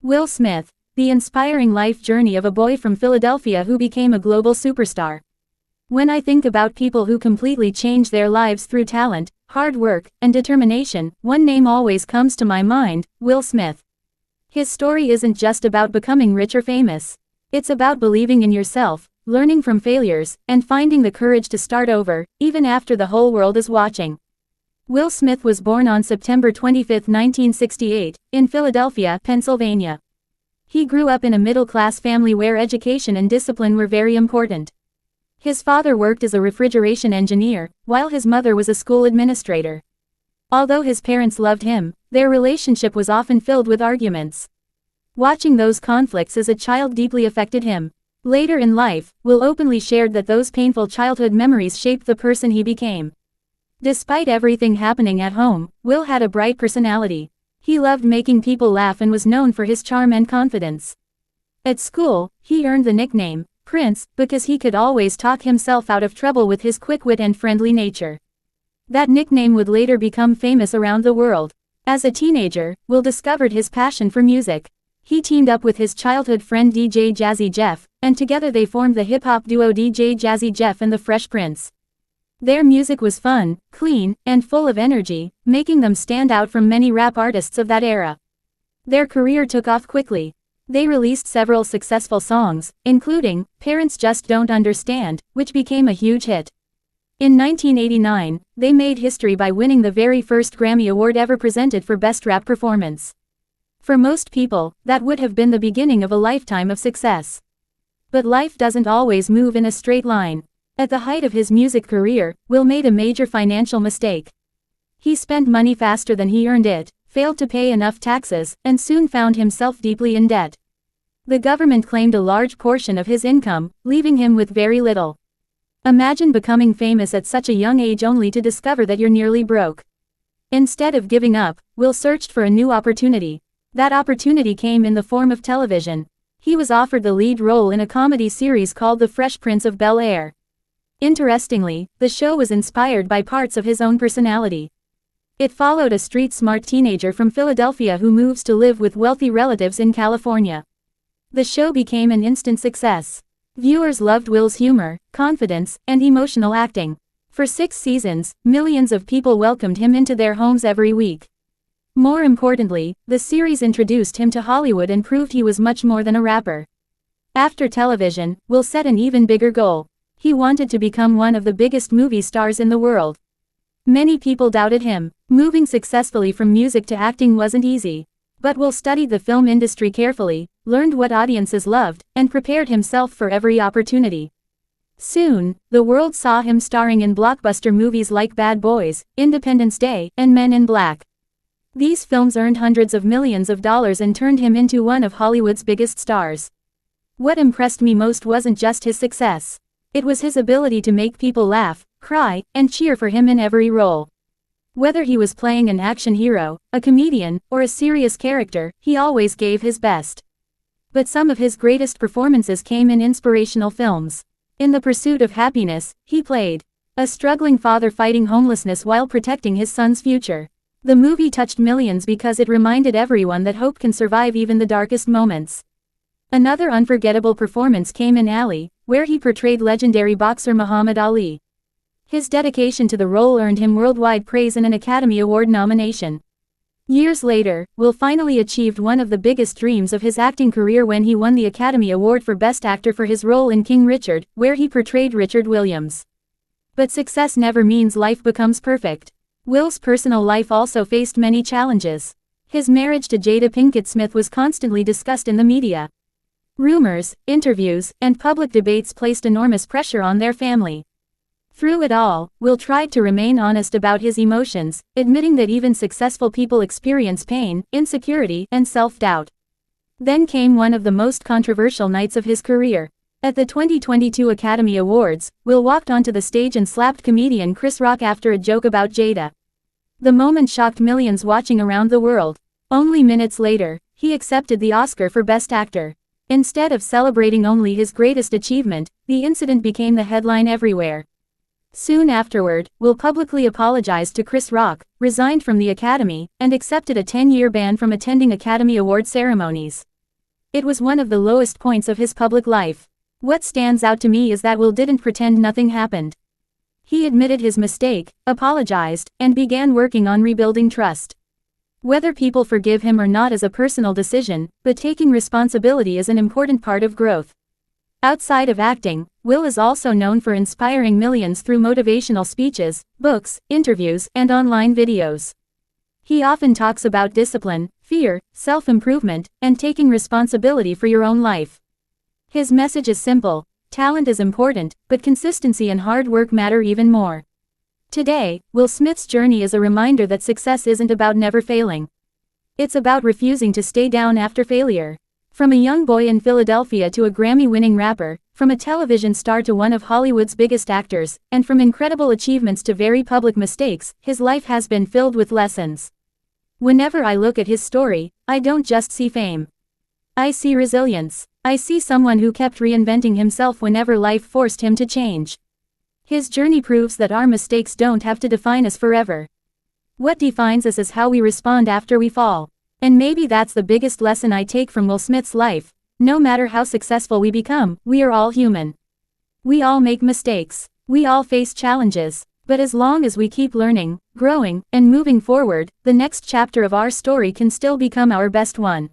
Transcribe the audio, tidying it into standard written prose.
Will Smith, the inspiring life journey of a boy from Philadelphia who became a global superstar. When I think about people who completely change their lives through talent, hard work, and determination, one name always comes to my mind: Will Smith. His story isn't just about becoming rich or famous. It's about believing in yourself, learning from failures, and finding the courage to start over, even after the whole world is watching. Will Smith was born on September 25, 1968, in Philadelphia, Pennsylvania. He grew up in a middle-class family where education and discipline were very important. His father worked as a refrigeration engineer, while his mother was a school administrator. Although his parents loved him, their relationship was often filled with arguments. Watching those conflicts as a child deeply affected him. Later in life, Will openly shared that those painful childhood memories shaped the person he became. Despite everything happening at home, Will had a bright personality. He loved making people laugh and was known for his charm and confidence. At school, he earned the nickname Prince because he could always talk himself out of trouble with his quick wit and friendly nature. That nickname would later become famous around the world. As a teenager, Will discovered his passion for music. He teamed up with his childhood friend DJ Jazzy Jeff, and together they formed the hip-hop duo DJ Jazzy Jeff and the Fresh Prince. Their music was fun, clean, and full of energy, making them stand out from many rap artists of that era. Their career took off quickly. They released several successful songs, including Parents Just Don't Understand, which became a huge hit. In 1989, they made history by winning the very first Grammy Award ever presented for Best Rap Performance. For most people, that would have been the beginning of a lifetime of success. But life doesn't always move in a straight line. At the height of his music career, Will made a major financial mistake. He spent money faster than he earned it, failed to pay enough taxes, and soon found himself deeply in debt. The government claimed a large portion of his income, leaving him with very little. Imagine becoming famous at such a young age only to discover that you're nearly broke. Instead of giving up, Will searched for a new opportunity. That opportunity came in the form of television. He was offered the lead role in a comedy series called The Fresh Prince of Bel-Air. Interestingly, the show was inspired by parts of his own personality. It followed a street-smart teenager from Philadelphia who moves to live with wealthy relatives in California. The show became an instant success. Viewers loved Will's humor, confidence, and emotional acting. For 6 seasons, millions of people welcomed him into their homes every week. More importantly, the series introduced him to Hollywood and proved he was much more than a rapper. After television, Will set an even bigger goal. He wanted to become one of the biggest movie stars in the world. Many people doubted him. Moving successfully from music to acting wasn't easy. But Will studied the film industry carefully, learned what audiences loved, and prepared himself for every opportunity. Soon, the world saw him starring in blockbuster movies like Bad Boys, Independence Day, and Men in Black. These films earned hundreds of millions of dollars and turned him into one of Hollywood's biggest stars. What impressed me most wasn't just his success. It was his ability to make people laugh, cry, and cheer for him in every role. Whether he was playing an action hero, a comedian, or a serious character, he always gave his best. But some of his greatest performances came in inspirational films. In The Pursuit of Happiness, he played a struggling father fighting homelessness while protecting his son's future. The movie touched millions because it reminded everyone that hope can survive even the darkest moments. Another unforgettable performance came in Ali, where he portrayed legendary boxer Muhammad Ali. His dedication to the role earned him worldwide praise and an Academy Award nomination. Years later, Will finally achieved one of the biggest dreams of his acting career when he won the Academy Award for Best Actor for his role in King Richard, where he portrayed Richard Williams. But success never means life becomes perfect. Will's personal life also faced many challenges. His marriage to Jada Pinkett Smith was constantly discussed in the media. Rumors, interviews, and public debates placed enormous pressure on their family. Through it all, Will tried to remain honest about his emotions, admitting that even successful people experience pain, insecurity, and self-doubt. Then came one of the most controversial nights of his career. At the 2022 Academy Awards, Will walked onto the stage and slapped comedian Chris Rock after a joke about Jada. The moment shocked millions watching around the world. Only minutes later, he accepted the Oscar for Best Actor. Instead of celebrating only his greatest achievement, the incident became the headline everywhere. Soon afterward, Will publicly apologized to Chris Rock, resigned from the Academy, and accepted a 10-year ban from attending Academy Award ceremonies. It was one of the lowest points of his public life. What stands out to me is that Will didn't pretend nothing happened. He admitted his mistake, apologized, and began working on rebuilding trust. Whether people forgive him or not is a personal decision, but taking responsibility is an important part of growth. Outside of acting, Will is also known for inspiring millions through motivational speeches, books, interviews, and online videos. He often talks about discipline, fear, self-improvement, and taking responsibility for your own life. His message is simple: talent is important, but consistency and hard work matter even more. Today, Will Smith's journey is a reminder that success isn't about never failing. It's about refusing to stay down after failure. From a young boy in Philadelphia to a Grammy-winning rapper, from a television star to one of Hollywood's biggest actors, and from incredible achievements to very public mistakes, his life has been filled with lessons. Whenever I look at his story, I don't just see fame. I see resilience. I see someone who kept reinventing himself whenever life forced him to change. His journey proves that our mistakes don't have to define us forever. What defines us is how we respond after we fall. And maybe that's the biggest lesson I take from Will Smith's life. No matter how successful we become, we are all human. We all make mistakes. We all face challenges. But as long as we keep learning, growing, and moving forward, the next chapter of our story can still become our best one.